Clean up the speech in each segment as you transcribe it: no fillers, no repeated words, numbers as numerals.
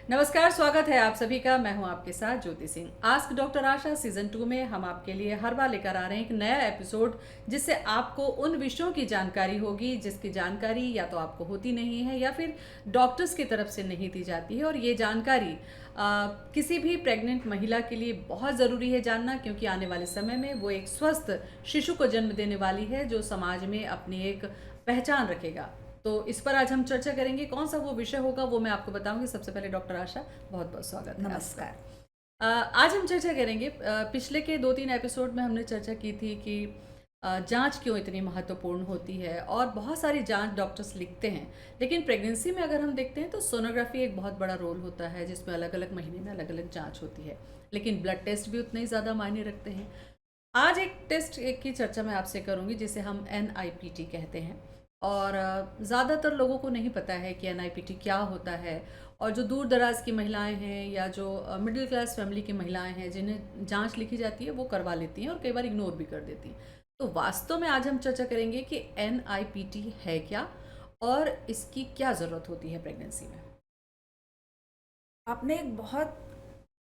नमस्कार, स्वागत है आप सभी का। मैं हूं आपके साथ ज्योति सिंह। आस्क डॉक्टर आशा सीजन 2 में हम आपके लिए हर बार लेकर आ रहे हैं एक नया एपिसोड, जिससे आपको उन विषयों की जानकारी होगी जिसकी जानकारी या तो आपको होती नहीं है या फिर डॉक्टर्स की तरफ से नहीं दी जाती है। और ये जानकारी किसी भी प्रेग्नेंट महिला के लिए बहुत ज़रूरी है जानना, क्योंकि आने वाले समय में वो एक स्वस्थ शिशु को जन्म देने वाली है जो समाज में अपनी एक पहचान रखेगा। तो इस पर आज हम चर्चा करेंगे। कौन सा वो विषय होगा वो मैं आपको बताऊंगी। सबसे पहले डॉक्टर आशा, बहुत बहुत स्वागत है। नमस्कार। आज हम चर्चा करेंगे, पिछले के 2-3 एपिसोड में हमने चर्चा की थी कि जांच क्यों इतनी महत्वपूर्ण होती है, और बहुत सारी जांच डॉक्टर्स लिखते हैं। लेकिन प्रेगनेंसी में अगर हम देखते हैं तो सोनोग्राफी एक बहुत बड़ा रोल होता है, जिसमें अलग अलग महीने में अलग अलग जांच होती है। लेकिन ब्लड टेस्ट भी उतने ही ज़्यादा मायने रखते हैं। आज एक टेस्ट की चर्चा मैं आपसे करूंगी जिसे हम NIPT कहते हैं। और ज़्यादातर लोगों को नहीं पता है कि NIPT क्या होता है। और जो दूर दराज की महिलाएं हैं या जो मिडिल क्लास फैमिली की महिलाएं हैं जिन्हें जांच लिखी जाती है, वो करवा लेती हैं और कई बार इग्नोर भी कर देती हैं। तो वास्तव में आज हम चर्चा करेंगे कि NIPT है क्या और इसकी क्या ज़रूरत होती है प्रेगनेंसी में। आपने एक बहुत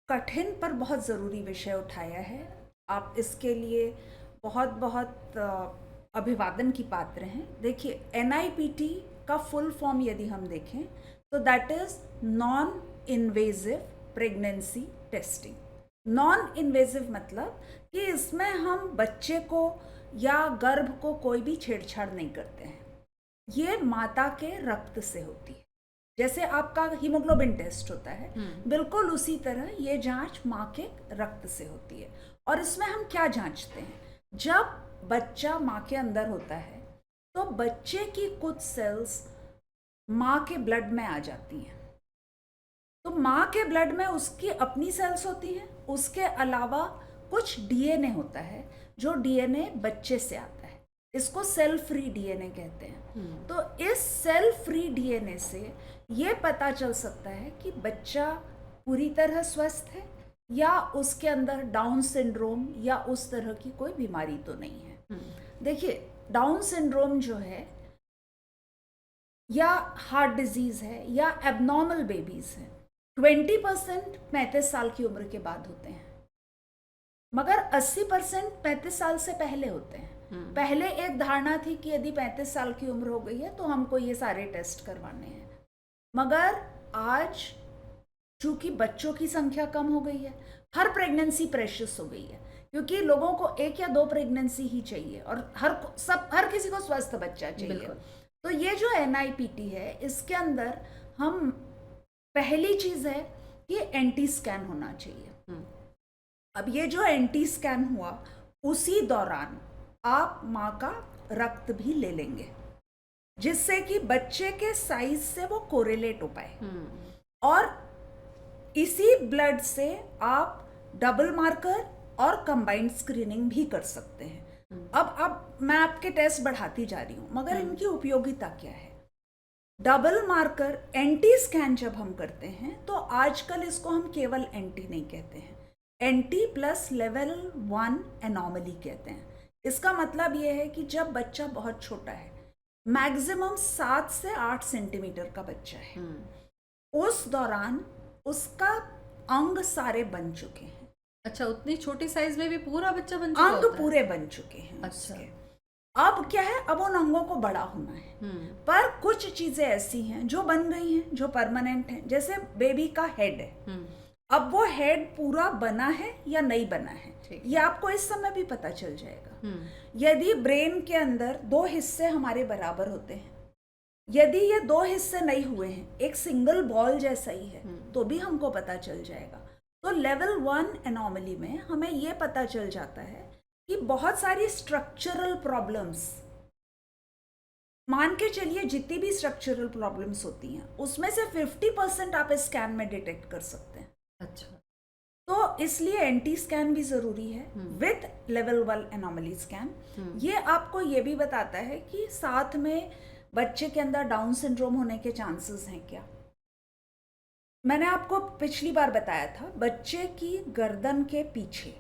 कठिन पर बहुत ज़रूरी विषय उठाया है। आप इसके लिए बहुत बहुत अभिवादन की पात्र हैं। देखिए, NIPT का फुल फॉर्म यदि हम देखें तो that is non invasive pregnancy testing. Non invasive मतलब कि इसमें हम बच्चे को या गर्भ को कोई भी छेड़छाड़ नहीं करते हैं। ये माता के रक्त से होती है। जैसे आपका हीमोग्लोबिन टेस्ट होता है, बिल्कुल उसी तरह ये जांच माँ के रक्त से होती है। और इसमें हम क्या जांचते हैं? जब बच्चा माँ के अंदर होता है तो बच्चे की कुछ सेल्स माँ के ब्लड में आ जाती हैं। तो माँ के ब्लड में उसकी अपनी सेल्स होती हैं, उसके अलावा कुछ DNA होता है जो DNA बच्चे से आता है। इसको सेल फ्री DNA कहते हैं। तो इस सेल फ्री DNA से ये पता चल सकता है कि बच्चा पूरी तरह स्वस्थ है या उसके अंदर डाउन सिंड्रोम या उस तरह की कोई बीमारी तो नहीं है। देखिए, डाउन सिंड्रोम जो है या हार्ट डिजीज है या एबनॉर्मल बेबीज है, 20% 35 साल की उम्र के बाद होते हैं, मगर 80% 35 साल से पहले होते हैं। पहले एक धारणा थी कि यदि 35 साल की उम्र हो गई है तो हमको ये सारे टेस्ट करवाने हैं। मगर आज चूंकि बच्चों की संख्या कम हो गई है, हर प्रेगनेंसी प्रेशियस हो गई है, क्योंकि लोगों को 1 या 2 प्रेगनेंसी ही चाहिए और हर किसी को स्वस्थ बच्चा चाहिए। तो ये जो NIPT है, इसके अंदर हम पहली चीज है कि एंटी स्कैन होना चाहिए। अब ये जो एंटी स्कैन हुआ, उसी दौरान आप माँ का रक्त भी ले लेंगे, जिससे कि बच्चे के साइज से वो कोरिलेट हो पाए। और इसी ब्लड से आप डबल मार्कर और कंबाइंड स्क्रीनिंग भी कर सकते हैं। अब मैं आपके टेस्ट बढ़ाती जा रही हूँ, मगर इनकी उपयोगिता क्या है? डबल मार्कर एंटी स्कैन जब हम करते हैं तो आजकल इसको हम केवल एंटी नहीं कहते हैं, एंटी प्लस लेवल 1 एनॉमली कहते हैं। इसका मतलब ये है कि जब बच्चा बहुत छोटा है, मैक्सिमम 7 से 8 सेंटीमीटर का बच्चा है, उस दौरान उसका अंग सारे बन चुके हैं। अच्छा, उतनी छोटी साइज में भी पूरा बच्चा बन चुका अंग होता है? पूरे बन चुके हैं। अच्छा। उसके अब क्या है, अब उन अंगों को बड़ा होना है। पर कुछ चीजें ऐसी हैं जो बन गई हैं, जो परमानेंट हैं। जैसे बेबी का हेड है, अब वो हेड पूरा बना है या नहीं बना है, ये आपको इस समय भी पता चल जाएगा। यदि ब्रेन के अंदर 2 हिस्से हमारे बराबर होते हैं, यदि ये 2 हिस्से नहीं हुए हैं, एक सिंगल बॉल जैसा ही है, तो भी हमको पता चल जाएगा। तो लेवल 1 एनॉमली में हमें ये पता चल जाता है कि बहुत सारी स्ट्रक्चरल प्रॉब्लम्स, मान के चलिए जितनी भी स्ट्रक्चरल प्रॉब्लम्स होती हैं, उसमें से 50% आप इस स्कैन में डिटेक्ट कर सकते हैं। अच्छा। तो इसलिए एंटी स्कैन भी जरूरी है विद लेवल 1 एनॉमली स्कैन। ये आपको ये भी बताता है कि साथ में बच्चे के अंदर डाउन सिंड्रोम होने के चांसेस हैं क्या। मैंने आपको पिछली बार बताया था, बच्चे की गर्दन के पीछे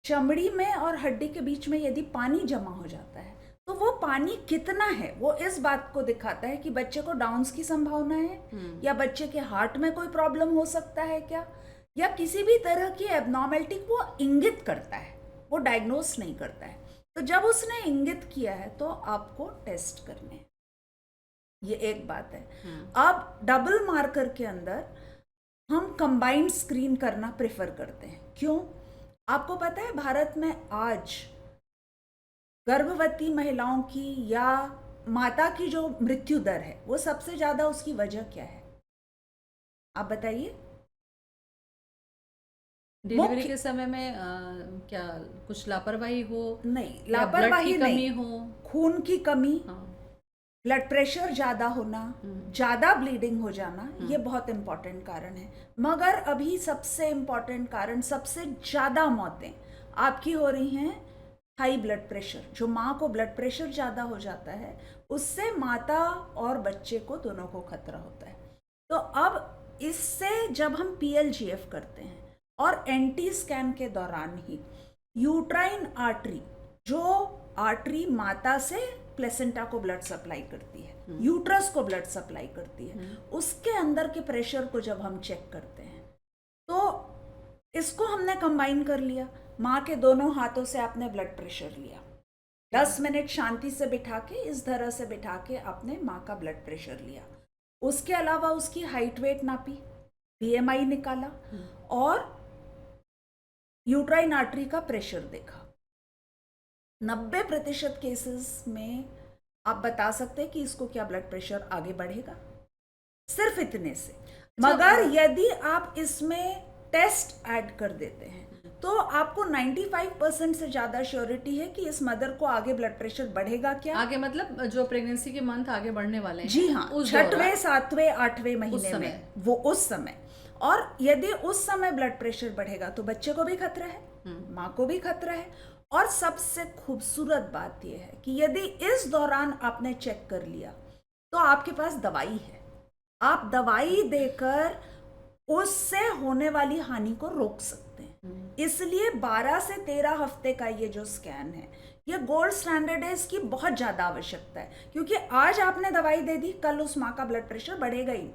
चमड़ी में और हड्डी के बीच में यदि पानी जमा हो जाता है तो वो पानी कितना है वो इस बात को दिखाता है कि बच्चे को डाउन्स की संभावना है, या बच्चे के हार्ट में कोई प्रॉब्लम हो सकता है क्या, या किसी भी तरह की एबनॉर्मेलिटी वो इंगित करता है, वो डायग्नोस नहीं करता है। तो जब उसने इंगित किया है तो आपको टेस्ट करने हैं, ये एक बात है। अब डबल मार्कर के अंदर हम कंबाइंड स्क्रीन करना प्रेफर करते हैं। क्यों? आपको पता है भारत में आज गर्भवती महिलाओं की या माता की जो मृत्यु दर है वो सबसे ज्यादा, उसकी वजह क्या है आप बताइए? डिलीवरी के समय में क्या कुछ लापरवाही हो? नहीं, या ब्लड लापरवाही की कमी नहीं, हो? खून की कमी, हाँ। ब्लड प्रेशर ज्यादा होना, ज्यादा ब्लीडिंग हो जाना, ये बहुत इंपॉर्टेंट कारण है। मगर अभी सबसे इंपॉर्टेंट कारण, सबसे ज्यादा मौतें आपकी हो रही हैं हाई ब्लड प्रेशर। जो माँ को ब्लड प्रेशर ज़्यादा हो जाता है उससे माता और बच्चे को दोनों को खतरा होता है। तो अब इससे जब हम PLGF करते हैं और एंटी स्कैन के दौरान ही यूट्राइन आर्टरी, जो आर्टरी माता से प्लेसेंटा को ब्लड सप्लाई करती है, यूट्रस को ब्लड सप्लाई करती है, उसके अंदर के प्रेशर को जब हम चेक करते हैं तो इसको हमने कंबाइन कर लिया। माँ के दोनों हाथों से आपने ब्लड प्रेशर लिया, 10 मिनट शांति से बिठा के, इस तरह से बिठा के आपने माँ का ब्लड प्रेशर लिया। उसके अलावा उसकी हाइट वेट नापी, BMI निकाला और यूट्राइन आर्टरी का प्रेशर देखा। 90% केसेस में आप बता सकते हैं कि इसको क्या ब्लड प्रेशर आगे बढ़ेगा, सिर्फ इतने से। मगर यदि आप इसमें टेस्ट ऐड कर देते हैं तो आपको 95% से ज्यादा श्योरिटी है कि इस मदर को आगे ब्लड प्रेशर बढ़ेगा क्या। आगे मतलब जो प्रेगनेंसी के मंथ आगे बढ़ने वाले हैं, जी हाँ, 6वें 7वें 8वें महीने में, वो उस समय। और यदि उस समय ब्लड प्रेशर बढ़ेगा तो बच्चे को भी खतरा है, माँ को भी खतरा है। और सबसे खूबसूरत बात यह है कि यदि इस दौरान आपने चेक कर लिया तो आपके पास दवाई है, आप दवाई देकर उससे होने वाली हानि को रोक सकते हैं। इसलिए 12 से 13 हफ्ते का ये जो स्कैन है, ये गोल्ड स्टैंडर्ड है, इसकी बहुत ज़्यादा आवश्यकता है। क्योंकि आज आपने दवाई दे दी, कल उस माँ का ब्लड प्रेशर बढ़ेगा ही।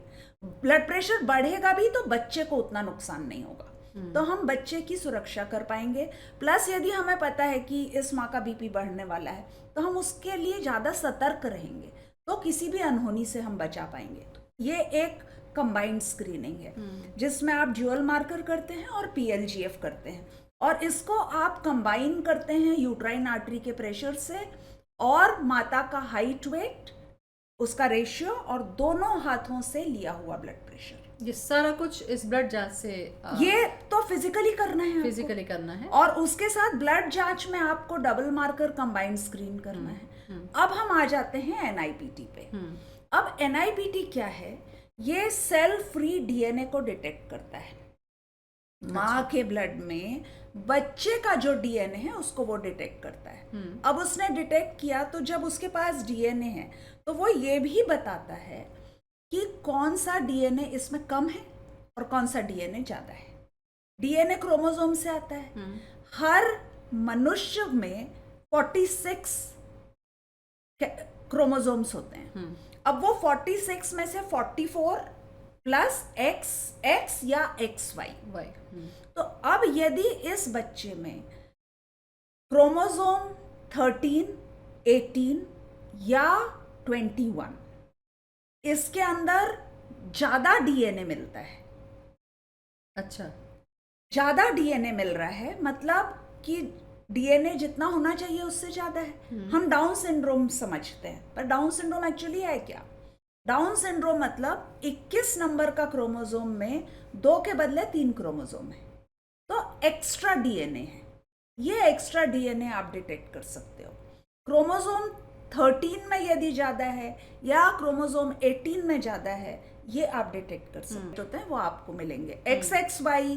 ब्लड प्रेशर बढ़ेगा भी तो बच्चे को उतना नुकसान नहीं होगा, तो हम बच्चे की सुरक्षा कर पाएंगे। प्लस यदि हमें पता है कि इस माँ का BP बढ़ने वाला है तो हम उसके लिए ज़्यादा सतर्क रहेंगे, तो किसी भी अनहोनी से हम बचा पाएंगे। ये एक कंबाइंड स्क्रीनिंग है जिसमें आप ड्यूअल मार्कर करते हैं और PLGF करते हैं, और इसको आप कंबाइन करते हैं यूट्राइन आर्टरी के प्रेशर से और माता का हाइट वेट, उसका रेशियो और दोनों हाथों से लिया हुआ ब्लड प्रेशर। ये सारा कुछ इस ब्लड जांच से ये तो फिजिकली करना है, फिजिकली करना है, और उसके साथ ब्लड जांच में आपको डबल मार्कर कंबाइंड स्क्रीन करना है। अब हम आ जाते हैं NIPT पे। अब NIPT क्या है? ये सेल फ्री DNA को डिटेक्ट करता है। माँ के ब्लड में बच्चे का जो DNA है उसको वो डिटेक्ट करता है। अब उसने डिटेक्ट किया तो जब उसके पास DNA है तो वो ये भी बताता है कि कौन सा DNA इसमें कम है और कौन सा DNA ज्यादा है। DNA क्रोमोसोम से आता है। हर मनुष्य में 46 क्रोमोसोम्स होते हैं। अब वो 46 में से 44 प्लस X या XY। तो अब यदि इस बच्चे में क्रोमोसोम 13, 18 या 21, इसके अंदर ज्यादा DNA मिलता है। अच्छा, ज्यादा DNA मिल रहा है मतलब कि DNA जितना होना चाहिए उससे ज्यादा है। हम डाउन सिंड्रोम समझते हैं, पर डाउन सिंड्रोम एक्चुअली है क्या? डाउन सिंड्रोम मतलब 21 नंबर का क्रोमोसोम में 2 के बदले 3 क्रोमोसोम है, तो एक्स्ट्रा DNA है। ये एक्स्ट्रा DNA आप डिटेक्ट कर सकते हो। क्रोमोसोम 13 में यदि ज्यादा है या क्रोमोसोम 18 में ज्यादा है, ये आप डिटेक्ट कर सकते होते हैं, वो आपको मिलेंगे। XXY,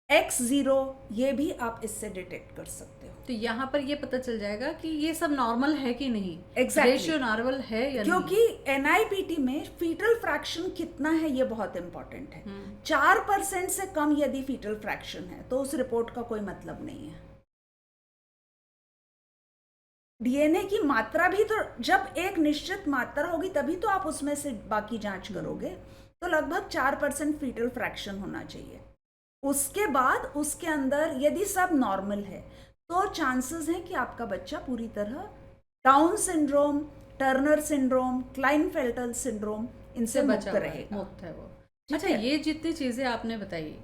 X0, ये भी आप इससे डिटेक्ट कर सकते हो। तो यहाँ पर ये पता चल जाएगा कि ये सब नॉर्मल है कि नहीं, Exactly. रेशियो नॉर्मल है या क्योंकि NIPT में फीटल फ्रैक्शन कितना है ये बहुत इंपॉर्टेंट है। 4% से कम यदि फीटल फ्रैक्शन है तो उस रिपोर्ट का कोई मतलब नहीं है। डीएनए की मात्रा भी, तो जब एक निश्चित मात्रा होगी तभी तो आप उसमें से बाकी जांच करोगे। तो लगभग 4% फीटल फ्रैक्शन होना चाहिए। उसके बाद उसके अंदर यदि सब नॉर्मल है तो चांसेस हैं कि आपका बच्चा पूरी तरह down syndrome, Turner syndrome, Klinefelter syndrome इनसे मुक्त रहेगा। मुक्त है वो। अच्छा, ये जितनी चीज़ें आपने बताई,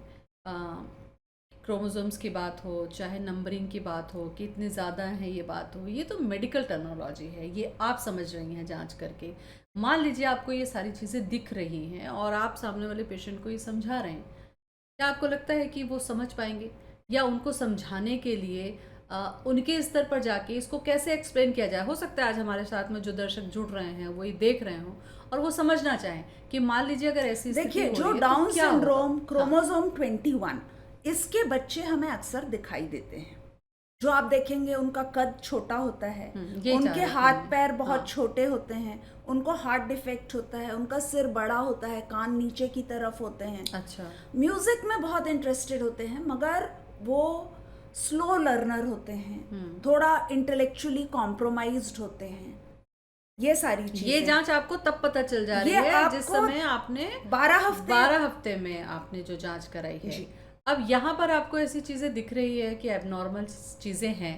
क्रोमोसोम्स की बात हो, चाहे नंबरिंग की बात हो, कि इतने ज़्यादा हैं ये बात हो, ये तो मेडिकल टर्मिनोलॉजी है, ये आप समझ रही हैं जांच करके। मान लीजिए आपको ये सारी चीज़ें दिख रही हैं और आप सामने वाले पेशेंट को ये समझा रहे हैं, क्या आपको लगता है कि वो समझ पाएंगे? या उनको समझाने के लिए उनके स्तर पर जाके इसको कैसे एक्सप्लेन किया जाए? हो सकता है आज हमारे साथ में जो दर्शक जुड़ रहे हैं वो ये देख रहे हों और वो समझना चाहें कि मान लीजिए अगर ऐसी स्थिति देखिए, हो जो रही है डाउन तो क्या सिंड्रोम, होगा? क्रोमोसोम 21, इसके बच्चे हमें अक्सर दिखाई देते हैं। जो आप देखेंगे उनका कद छोटा होता है, ये उनके चाह रही हाथ थी पैर मैं। बहुत हाँ, छोटे होते हैं, उनको हार्ट डिफेक्ट होता है, उनका सिर बड़ा होता है, कान नीचे की तरफ होते हैं, अच्छा, म्यूजिक में बहुत इंटरेस्टेड होते हैं मगर वो स्लो लर्नर होते हैं, थोड़ा इंटेलेक्चुअली कॉम्प्रोमाइज्ड होते हैं। ये सारी ये चीजें, जांच आपको तब पता चल जा रही ये है जिस आपको समय आपने 12 हफ्ते में आपने जो जांच कराई है। जी। अब यहाँ पर आपको ऐसी चीजें दिख रही है कि एबनॉर्मल चीजें हैं।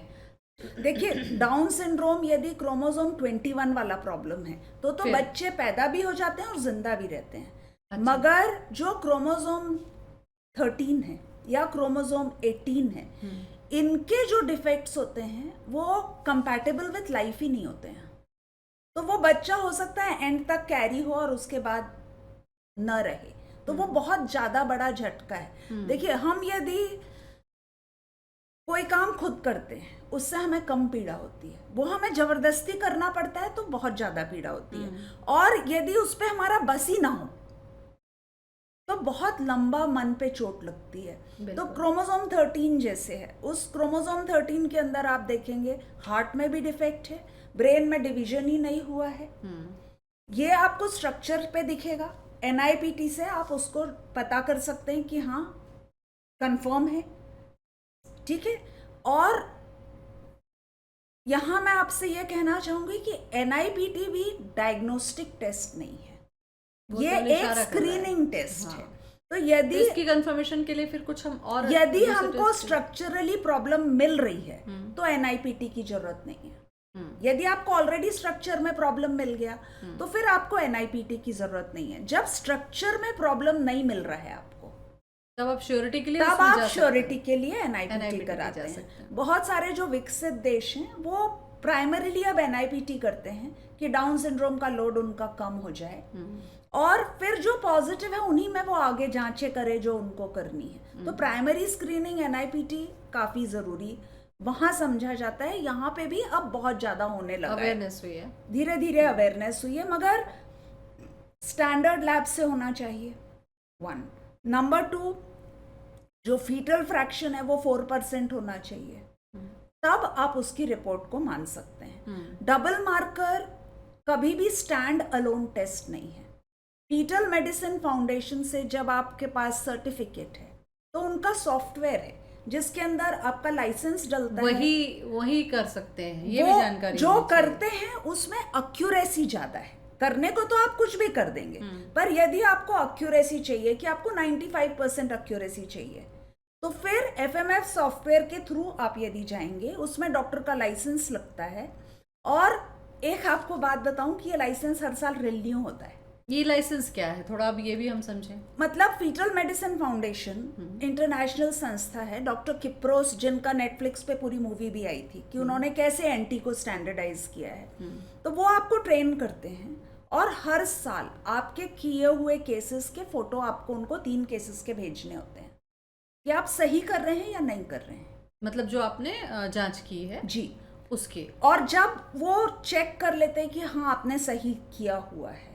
देखिए, डाउन सिंड्रोम यदि क्रोमोसोम 21 वाला प्रॉब्लम है तो फिर? बच्चे पैदा भी हो जाते हैं और जिंदा भी रहते हैं। अच्छा। मगर जो क्रोमोसोम 13 है या क्रोमोसोम 18 है, इनके जो डिफेक्ट्स होते हैं वो कंपैटिबल विथ लाइफ ही नहीं होते हैं। तो वो बच्चा हो सकता है एंड तक कैरी हो और उसके बाद न रहे, तो वो बहुत ज्यादा बड़ा झटका है। देखिए, हम यदि कोई काम खुद करते हैं उससे हमें कम पीड़ा होती है, वो हमें जबरदस्ती करना पड़ता है तो बहुत ज्यादा पीड़ा होती है, और यदि उस पर हमारा बस ही ना हो तो बहुत लंबा मन पे चोट लगती है। तो क्रोमोसोम 13 जैसे है, उस क्रोमोसोम 13 के अंदर आप देखेंगे हार्ट में भी डिफेक्ट है, ब्रेन में डिवीजन ही नहीं हुआ है। ये आपको स्ट्रक्चर पे दिखेगा, एनआईपीटी से आप उसको पता कर सकते हैं कि हाँ कंफर्म है, ठीक है। और यहां मैं आपसे यह कहना चाहूंगी कि एनआईपीटी भी डायग्नोस्टिक टेस्ट नहीं है, ये एक स्क्रीनिंग टेस्ट है। तो यदि इसकी कंफर्मेशन के लिए फिर कुछ हम और यदि हमको स्ट्रक्चरली प्रॉब्लम मिल रही है तो एनआईपीटी की जरूरत नहीं है। यदि आपको ऑलरेडी स्ट्रक्चर में प्रॉब्लम मिल गया तो फिर आपको एनआईपीटी की जरूरत नहीं है। जब स्ट्रक्चर में प्रॉब्लम नहीं मिल रहा है आपको, तब आप श्योरिटी के लिए एनआईपीटी कराते हैं। बहुत सारे जो विकसित देश हैं वो प्राइमरीली अब एनआईपीटी करते हैं कि डाउन सिंड्रोम का लोड उनका कम हो जाए, और फिर जो पॉजिटिव है उन्हीं में वो आगे जांचें करे जो उनको करनी है। तो प्राइमरी स्क्रीनिंग एनआईपीटी काफी जरूरी वहां समझा जाता है। यहाँ पे भी अब बहुत ज्यादा होने लगा, अवेयरनेस हुई है, धीरे धीरे अवेयरनेस हुई है, मगर स्टैंडर्ड लैब से होना चाहिए, 1। नंबर 2, जो फीटल फ्रैक्शन है वो 4% होना चाहिए, तब आप उसकी रिपोर्ट को मान सकते हैं। डबल मार्कर कभी भी स्टैंड अलोन टेस्ट नहीं है। फीटल मेडिसिन फाउंडेशन से जब आपके पास सर्टिफिकेट है तो उनका सॉफ्टवेयर है जिसके अंदर आपका लाइसेंस डलता है, वही कर सकते हैं। ये भी जानकारी जो करते हैं उसमें एक्यूरेसी ज्यादा है। करने को तो आप कुछ भी कर देंगे, पर यदि आपको एक्यूरेसी चाहिए कि आपको 95% एक्यूरेसी चाहिए, तो फिर एफएमएफ सॉफ्टवेयर के थ्रू आप यदि जाएंगे, उसमें डॉक्टर का लाइसेंस लगता है। और एक आपको बात बताऊं कि ये लाइसेंस हर साल रिन्यू होता है। ये लाइसेंस क्या है, थोड़ा अब ये भी हम समझें। मतलब फीटल मेडिसिन फाउंडेशन इंटरनेशनल संस्था है, डॉक्टर किप्रोस, जिनका नेटफ्लिक्स पे पूरी मूवी भी आई थी कि उन्होंने कैसे एंटी को स्टैंडर्डाइज किया है। तो वो आपको ट्रेन करते हैं और हर साल आपके किए हुए केसेस के फोटो आपको उनको 3 केसेस के भेजने होते हैं कि आप सही कर रहे हैं या नहीं कर रहे हैं। मतलब जो आपने जांच की है जी, उसके। और जब वो चेक कर लेते हैं कि हाँ आपने सही किया हुआ है,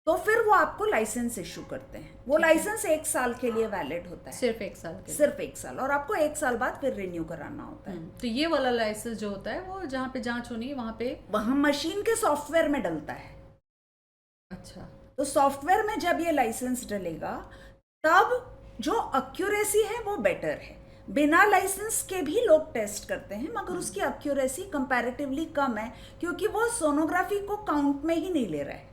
तो फिर वो आपको लाइसेंस इशू करते हैं। वो लाइसेंस 1 साल के लिए वैलिड होता है, सिर्फ 1 साल के लिए। सिर्फ 1 साल, और आपको 1 साल बाद फिर रिन्यू कराना होता है। तो ये वाला लाइसेंस जो होता है वो जहाँ पे जांच होनी है वहाँ मशीन के सॉफ्टवेयर में डलता है। अच्छा, तो सॉफ्टवेयर में जब ये लाइसेंस डलेगा तब जो एक्यूरेसी है वो बेटर है। बिना लाइसेंस के भी लोग टेस्ट करते हैं, मगर उसकी एक्यूरेसी कंपैरेटिवली कम है, क्योंकि वो सोनोग्राफी को काउंट में ही नहीं ले रहा है।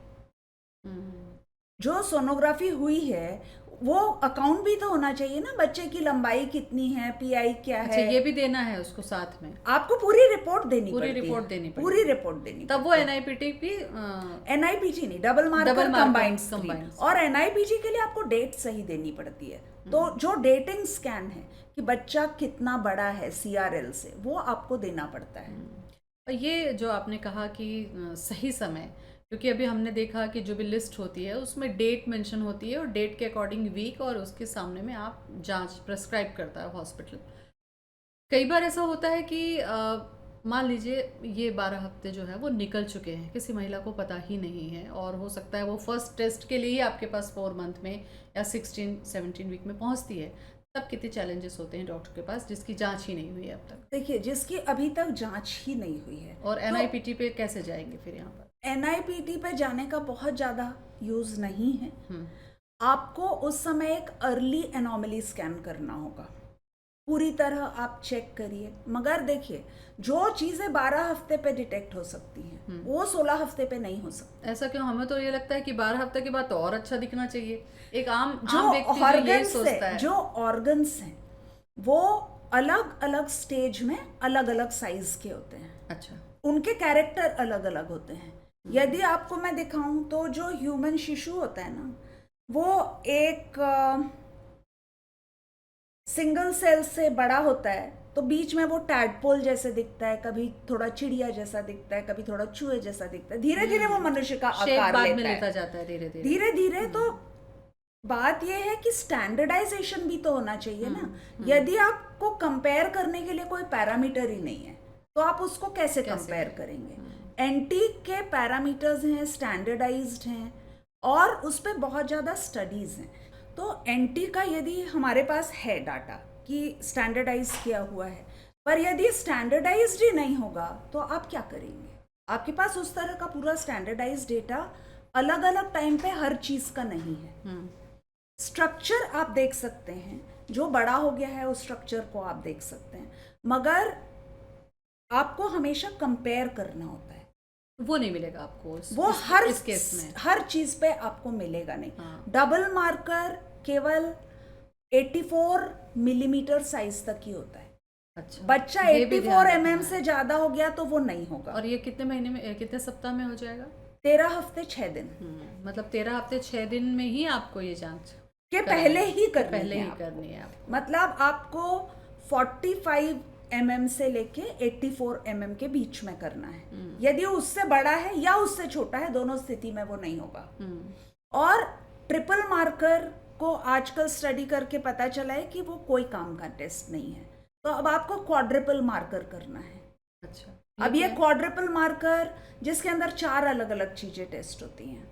जो सोनोग्राफी हुई है वो अकाउंट भी तो होना चाहिए ना, बच्चे की लंबाई कितनी है, पीआई क्या अच्छा, है, ये भी देना है उसको साथ में, आपको पूरी रिपोर्ट देनी पूरी पड़ती रिपोर्ट है, देनी पड़ती पूरी रिपोर्ट देनी तब वो एनआईपीटी भी एनआईपीजी नहीं, double marker double marker combined combined screen. और एनआईपीजी के लिए आपको डेट सही देनी पड़ती है। तो जो डेटिंग स्कैन है कि बच्चा कितना बड़ा है सीआरएल से, वो आपको देना पड़ता है। और ये जो आपने कहा कि सही समय, क्योंकि अभी हमने देखा कि जो भी लिस्ट होती है उसमें डेट मेंशन होती है और डेट के अकॉर्डिंग वीक और उसके सामने में आप जांच प्रेस्क्राइब करता है हॉस्पिटल। कई बार ऐसा होता है कि मान लीजिए ये 12 हफ्ते जो है वो निकल चुके हैं, किसी महिला को पता ही नहीं है, और हो सकता है वो फर्स्ट टेस्ट के लिए ही आपके पास 4 मंथ में या 16-17 वीक में पहुंचती है, तब कितने चैलेंजेस होते हैं डॉक्टर के पास जिसकी जांच ही नहीं हुई है अब तक। देखिए, जिसकी अभी तक जांच ही नहीं हुई है, और एनआईपीटी पे कैसे जाएंगे फिर यहाँ पर? एनआईपीटी पे जाने का बहुत ज़्यादा यूज़ नहीं है। आपको उस समय एक अर्ली एनोमली स्कैन करना होगा, पूरी तरह आप चेक करिए। मगर देखिए, जो चीज़ें 12 हफ्ते पे डिटेक्ट हो सकती हैं वो 16 हफ्ते पे नहीं हो सकती। ऐसा क्यों? हमें तो ये लगता है कि 12 हफ्ते के बाद तो और अच्छा दिखना चाहिए। एक आम जो व्यक्ति जो यही ऑर्गन्स सोचता है, है। जो ऑर्गन्स हैं वो अलग अलग स्टेज में अलग अलग साइज के होते हैं, अच्छा, उनके कैरेक्टर अलग अलग होते हैं। यदि आपको मैं दिखाऊं तो जो ह्यूमन शिशु होता है ना, वो एक सिंगल सेल से बड़ा होता है, तो बीच में वो टैडपोल जैसे दिखता है, कभी थोड़ा चिड़िया जैसा दिखता है, कभी थोड़ा चूहे जैसा दिखता है। धीरे धीरे वो मनुष्य का शेप आकार बाद में लेता लेता है, जाता है धीरे धीरे। धीरे धीरे। तो बात यह है कि स्टैंडर्डाइजेशन भी तो होना चाहिए ना। यदि आपको कंपेयर करने के लिए कोई पैरामीटर ही नहीं है तो आप उसको कैसे कंपेयर करेंगे? एनटी के पैरामीटर्स हैं, स्टैंडर्डाइज्ड हैं, और उस पर बहुत ज़्यादा स्टडीज़ हैं। तो एनटी का यदि हमारे पास है डाटा कि स्टैंडर्डाइज किया हुआ है, पर यदि स्टैंडर्डाइज्ड ही नहीं होगा तो आप क्या करेंगे? आपके पास उस तरह का पूरा स्टैंडर्डाइज डेटा अलग अलग टाइम पे हर चीज़ का नहीं है। स्ट्रक्चर आप देख सकते हैं, जो बड़ा हो गया है उस स्ट्रक्चर को आप देख सकते हैं, मगर आपको हमेशा कंपेयर करना होता है। वो नहीं मिलेगा आपको वो इस केस में हर चीज पे आपको मिलेगा नहीं। डबल मार्कर केवल 84 मिलीमीटर साइज तक ही होता है। अच्छा, बच्चा ये भी 84 ध्यान mm रखना से ज्यादा हो गया तो वो नहीं होगा। और ये कितने महीने में, कितने सप्ताह में हो जाएगा? 13 हफ्ते 6 दिन। मतलब 13 हफ्ते 6 दिन में ही आपको ये जांच के पहले ही करनी है आपको। मतलब आपको 45 mm से लेके 84 mm के बीच में करना है। यदि उससे बड़ा है या उससे छोटा है, दोनों स्थिति में वो नहीं होगा। और ट्रिपल मार्कर को आजकल स्टडी करके पता चला है कि वो कोई काम का टेस्ट नहीं है, तो अब आपको क्वाड्रिपल मार्कर करना है। अच्छा, अब ये क्वाड्रिपल मार्कर जिसके अंदर 4 अलग अलग चीजें टेस्ट होती हैं,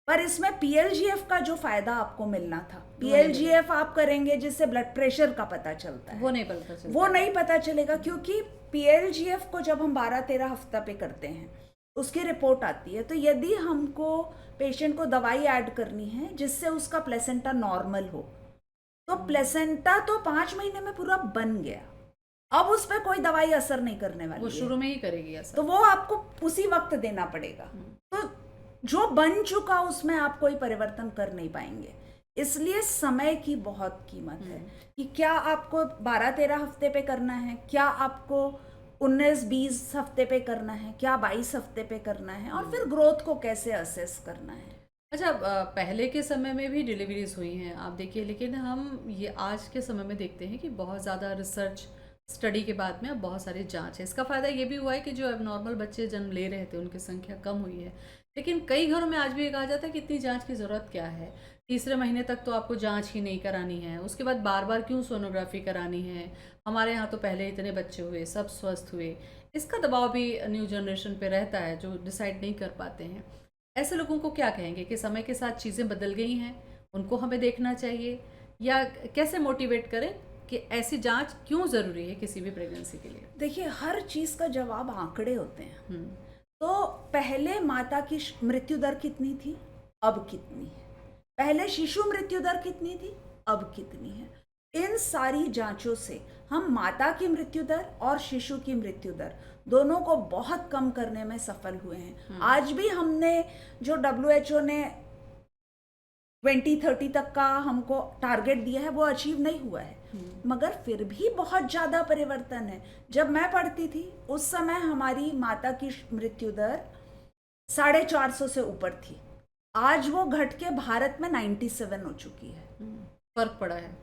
पर इसमें पीएलजीएफ का जो फायदा आपको मिलना था, पीएलजीएफ आप करेंगे जिससे ब्लड प्रेशर का पता चलता है, वो नहीं पता चलेगा, क्योंकि पीएलजीएफ को जब हम 12-13 हफ्ता पे करते हैं उसकी रिपोर्ट आती है। तो यदि हमको पेशेंट को दवाई ऐड करनी है जिससे उसका प्लेसेंटा नॉर्मल हो, तो प्लेसेंटा तो 5 महीने में पूरा बन गया, अब उस पर कोई दवाई असर नहीं करने वाली, वो शुरू में ही करेगी असर, तो वो आपको उसी वक्त देना पड़ेगा। तो जो बन चुका उसमें आप कोई परिवर्तन कर नहीं पाएंगे। इसलिए समय की बहुत कीमत है कि क्या आपको 12-13 हफ्ते पे करना है, क्या आपको 19-20 हफ्ते पे करना है, क्या 22 हफ्ते पे करना है, और फिर ग्रोथ को कैसे असेस करना है। अच्छा, पहले के समय में भी डिलीवरीज हुई हैं आप देखिए, लेकिन हम ये आज के समय में देखते हैं कि बहुत ज़्यादा रिसर्च स्टडी के बाद में अब बहुत सारी जांच है। इसका फ़ायदा ये भी हुआ है कि जो एबनॉर्मल बच्चे जन्म ले रहे थे उनकी संख्या कम हुई है, लेकिन कई घरों में आज भी ये कहा जाता है कि इतनी जांच की ज़रूरत क्या है, तीसरे महीने तक तो आपको जांच ही नहीं करानी है, उसके बाद बार बार क्यों सोनोग्राफी करानी है, हमारे यहाँ तो पहले इतने बच्चे हुए, सब स्वस्थ हुए। इसका दबाव भी न्यू जनरेशन पे रहता है जो डिसाइड नहीं कर पाते हैं। ऐसे लोगों को क्या कहेंगे कि समय के साथ चीज़ें बदल गई हैं, उनको हमें देखना चाहिए, या कैसे मोटिवेट करें कि ऐसी जांच क्यों ज़रूरी है किसी भी प्रेगनेंसी के लिए? देखिए, हर चीज़ का जवाब आंकड़े होते हैं। तो पहले माता की मृत्यु दर कितनी थी, अब कितनी है? पहले शिशु मृत्यु दर कितनी थी, अब कितनी है? इन सारी जांचों से हम माता की मृत्यु दर और शिशु की मृत्यु दर दोनों को बहुत कम करने में सफल हुए हैं। आज भी हमने जो WHO ने 2030 तक का हमको टारगेट दिया है वो अचीव नहीं हुआ है, मगर फिर भी बहुत ज़्यादा परिवर्तन है। जब मैं पढ़ती थी उस समय हमारी माता की मृत्यु दर 450 से ऊपर थी, आज वो घट के भारत में 97 हो चुकी है। फर्क पड़ा है।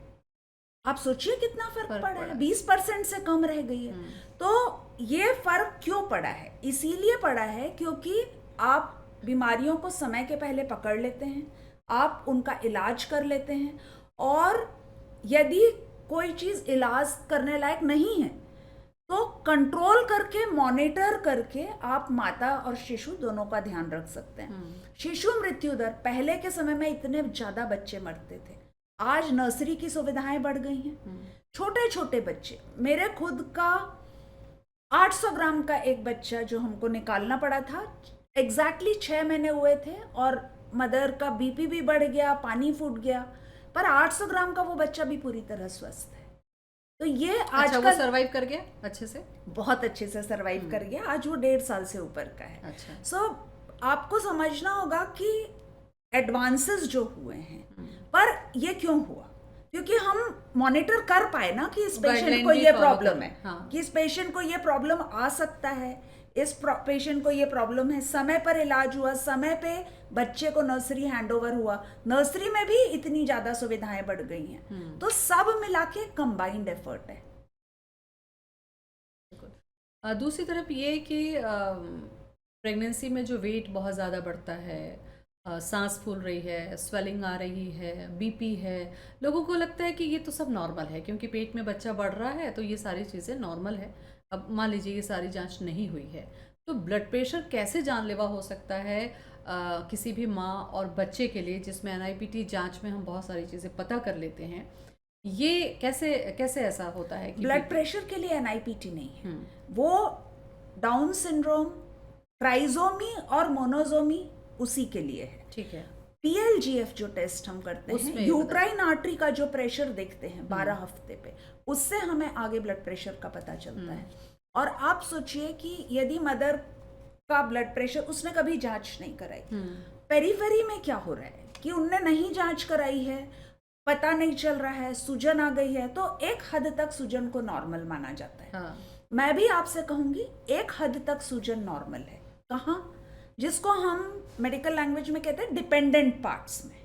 आप सोचिए कितना फर्क पड़ा है, 20% से कम रह गई है। तो ये फर्क क्यों पड़ा है? इसीलिए पड़ा है क्योंकि आप बीमारियों को समय के पहले पकड़ लेते हैं, आप उनका इलाज कर लेते हैं, और यदि कोई चीज़ इलाज करने लायक नहीं है तो कंट्रोल करके, मॉनिटर करके आप माता और शिशु दोनों का ध्यान रख सकते हैं। शिशु मृत्यु दर, पहले के समय में इतने ज़्यादा बच्चे मरते थे, आज नर्सरी की सुविधाएं बढ़ गई हैं। छोटे छोटे बच्चे, मेरे खुद का 800 ग्राम का एक बच्चा जो हमको निकालना पड़ा था, एग्जैक्टली 6 महीने हुए थे और मदर का बीपी भी बढ़ गया, पानी फूट गया, पर 800 ग्राम का वो बच्चा भी पूरी तरह स्वस्थ है। तो ये आज वो सरवाइव कर गया अच्छे से, बहुत अच्छे से सरवाइव कर गया। आज वो 1.5 साल से ऊपर का है। अच्छा। सो आपको समझना होगा कि एडवांसेस जो हुए हैं, पर ये क्यों हुआ? क्योंकि हम मॉनिटर कर पाए ना कि इस पेशेंट को ये प्रॉब्लम है, कि इस पेशेंट को ये प्रॉब्लम आ सकता है, इस पेशेंट को ये प्रॉब्लम है। समय पर इलाज हुआ, समय पे बच्चे को नर्सरी हैंडओवर हुआ, नर्सरी में भी इतनी ज्यादा सुविधाएं बढ़ गई हैं। तो सब मिला के कंबाइंड एफर्ट है। दूसरी तरफ ये कि प्रेगनेंसी में जो वेट बहुत ज़्यादा बढ़ता है, सांस फूल रही है, स्वेलिंग आ रही है, बीपी है, लोगों को लगता है कि ये तो सब नॉर्मल है क्योंकि पेट में बच्चा बढ़ रहा है तो ये सारी चीज़ें नॉर्मल है। अब मान लीजिए ये सारी जांच नहीं हुई है तो ब्लड प्रेशर कैसे जानलेवा हो सकता है किसी भी माँ और बच्चे के लिए, जिसमें NIPT जांच में हम बहुत सारी चीज़ें पता कर लेते हैं। ये कैसे ऐसा होता है कि ब्लड प्रेशर के लिए NIPT नहीं है, वो डाउन सिंड्रोम, ट्राइजोमी और मोनोजोमी उसी के लिए है। ठीक है। PLGF जो टेस्ट हम करते हैं, यूट्राइन आर्टरी का जो प्रेशर देखते हैं 12 हफ्ते पे, उससे हमें आगे ब्लड प्रेशर का पता चलता है। और आप सोचिए कि यदि मदर का ब्लड प्रेशर उसने कभी जांच नहीं कराई, पेरीफेरी में क्या हो रहा है कि उनने नहीं जांच कराई है, पता नहीं चल रहा है, सूजन आ गई है, तो एक हद तक सूजन को नॉर्मल माना जाता है। हाँ। मैं भी आपसे कहूंगी एक हद तक सूजन नॉर्मल है। कहाँ? जिसको हम मेडिकल लैंग्वेज में कहते हैं डिपेंडेंट पार्ट्स में,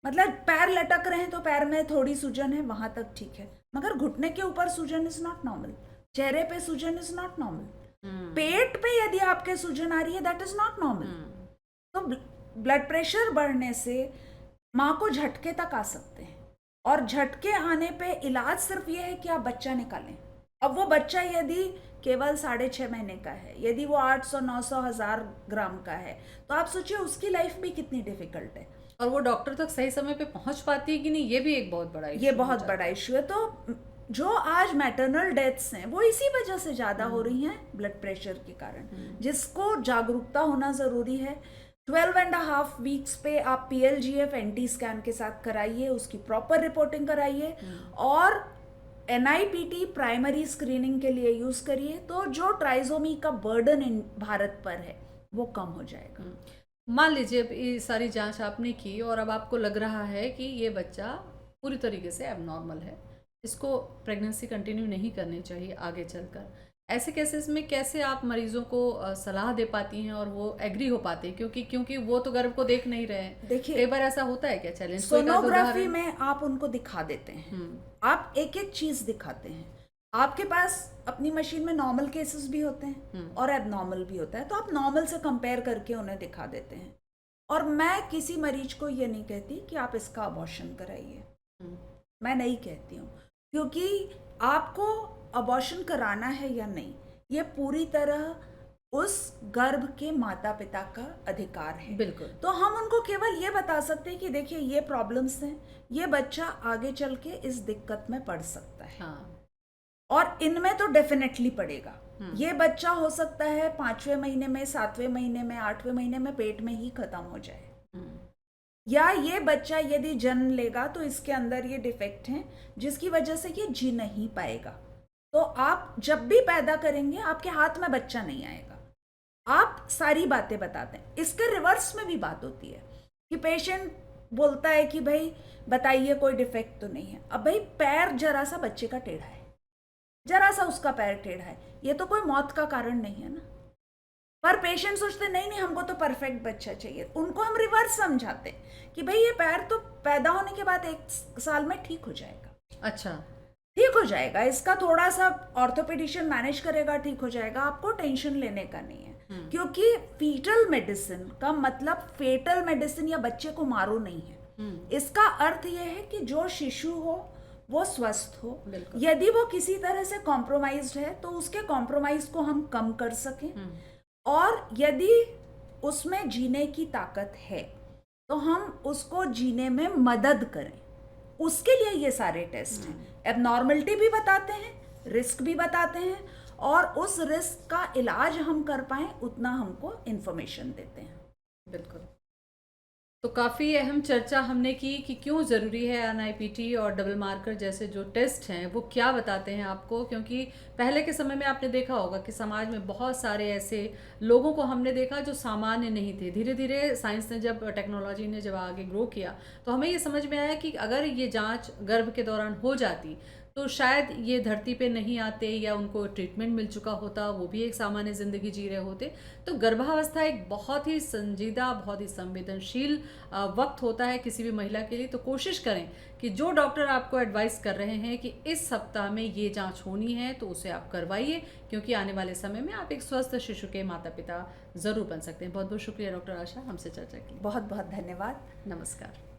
मतलब पैर लटक रहे हैं तो पैर में थोड़ी सूजन है, वहां तक ठीक है, मगर घुटने के ऊपर सूजन इज नॉट नॉर्मल, चेहरे पे सूजन इज नॉट नॉर्मल, पेट पे यदि आपके सूजन आ रही है दैट इज नॉट नॉर्मल। तो ब्लड प्रेशर बढ़ने से माँ को झटके तक आ सकते हैं, और झटके आने पे इलाज सिर्फ ये है कि आप बच्चा निकालें। अब वो बच्चा यदि केवल 6.5 महीने का है, यदि वो 800, 900, 1000 ग्राम का है, तो आप सोचिए उसकी लाइफ भी कितनी डिफिकल्ट है। और वो डॉक्टर तक सही समय पे पहुंच पाती है कि नहीं, ये भी एक बहुत बड़ा इशू, ये बहुत बड़ा इशू है। तो जो आज मैटरनल डेथ्स हैं वो इसी वजह से ज़्यादा हो रही हैं, ब्लड प्रेशर के कारण, जिसको जागरूकता होना ज़रूरी है। 12.5 वीक्स पे आप PLGF एंटी स्कैन के साथ कराइए, उसकी प्रॉपर रिपोर्टिंग कराइए, और NIPT प्राइमरी स्क्रीनिंग के लिए यूज़ करिए, तो जो ट्राइजोमी का बर्डन इन भारत पर है वो कम हो जाएगा। मान लीजिए अब ये सारी जांच आपने की और अब आपको लग रहा है कि ये बच्चा पूरी तरीके से एबनॉर्मल है, इसको प्रेगनेंसी कंटिन्यू नहीं करनी चाहिए आगे चलकर, ऐसे केसेस में कैसे आप मरीजों को सलाह दे पाती हैं और वो एग्री हो पाते हैं? क्योंकि वो तो गर्भ को देख नहीं रहे हैं। देखिए, कई बार ऐसा होता है क्या चैलेंज? सोनोग्राफी में आप उनको दिखा देते हैं, आप एक एक चीज दिखाते हैं, आपके पास अपनी मशीन में नॉर्मल केसेस भी होते हैं और एबनॉर्मल भी होता है, तो आप नॉर्मल से कंपेयर करके उन्हें दिखा देते हैं। और मैं किसी मरीज को ये नहीं कहती कि आप इसका अबॉर्शन कराइए, मैं नहीं कहती हूँ, क्योंकि आपको अबॉर्शन कराना है या नहीं, ये पूरी तरह उस गर्भ के माता पिता का अधिकार है। बिल्कुल। तो हम उनको केवल ये बता सकते हैं कि देखिए ये प्रॉब्लम्स हैं, ये बच्चा आगे चल के इस दिक्कत में पड़ सकता है। हाँ। और इनमें तो डेफिनेटली पड़ेगा। ये बच्चा हो सकता है 5वें महीने में, 7वें महीने में, 8वें महीने में पेट में ही खत्म हो जाए। या ये बच्चा यदि जन्म लेगा तो इसके अंदर ये डिफेक्ट है जिसकी वजह से ये जी नहीं पाएगा। तो आप जब भी पैदा करेंगे आपके हाथ में बच्चा नहीं आएगा, आप सारी बातें बताते हैं। इसके रिवर्स में भी बात होती है कि पेशेंट बोलता है कि भाई बताइए कोई डिफेक्ट तो नहीं है। अब भाई पैर जरा सा बच्चे का टेढ़ा है, जरा सा उसका पैर टेढ़ा है, ये तो कोई मौत का कारण नहीं है ना। पर पेशेंट सोचते नहीं नहीं हमको तो परफेक्ट बच्चा चाहिए। उनको हम रिवर्स समझाते हैं कि भाई ये पैर तो पैदा होने के बाद 1 साल में ठीक हो जाएगा। अच्छा, ठीक हो जाएगा, इसका थोड़ा सा ऑर्थोपेडिशियन मैनेज करेगा, ठीक हो जाएगा, आपको टेंशन लेने का नहीं है। क्योंकि फीटल मेडिसिन का मतलब फेटल मेडिसिन या बच्चे को मारो नहीं है। इसका अर्थ यह है कि जो शिशु हो वो स्वस्थ हो। यदि वो किसी तरह से कॉम्प्रोमाइज्ड है तो उसके कॉम्प्रोमाइज को हम कम कर सकें, और यदि उसमें जीने की ताकत है तो हम उसको जीने में मदद करें। उसके लिए ये सारे टेस्ट हैं। एबनॉर्मलिटी भी बताते हैं, रिस्क भी बताते हैं, और उस रिस्क का इलाज हम कर पाएं उतना हमको इन्फॉर्मेशन देते हैं। बिल्कुल। तो काफ़ी अहम चर्चा हमने की कि क्यों ज़रूरी है एनआईपीटी और डबल मार्कर जैसे जो टेस्ट हैं वो क्या बताते हैं आपको, क्योंकि पहले के समय में आपने देखा होगा कि समाज में बहुत सारे ऐसे लोगों को हमने देखा जो सामान्य नहीं थे। धीरे धीरे साइंस ने जब, टेक्नोलॉजी ने जब आगे ग्रो किया तो हमें ये समझ में आया कि अगर ये जांच गर्भ के दौरान हो जाती तो शायद ये धरती पे नहीं आते, या उनको ट्रीटमेंट मिल चुका होता, वो भी एक सामान्य ज़िंदगी जी रहे होते। तो गर्भावस्था एक बहुत ही संजीदा, बहुत ही संवेदनशील वक्त होता है किसी भी महिला के लिए। तो कोशिश करें कि जो डॉक्टर आपको एडवाइस कर रहे हैं कि इस सप्ताह में ये जांच होनी है तो उसे आप करवाइए, क्योंकि आने वाले समय में आप एक स्वस्थ शिशु के माता पिता ज़रूर बन सकते हैं। बहुत बहुत शुक्रिया डॉक्टर आशा, हमसे चर्चा के लिए। बहुत बहुत धन्यवाद। नमस्कार।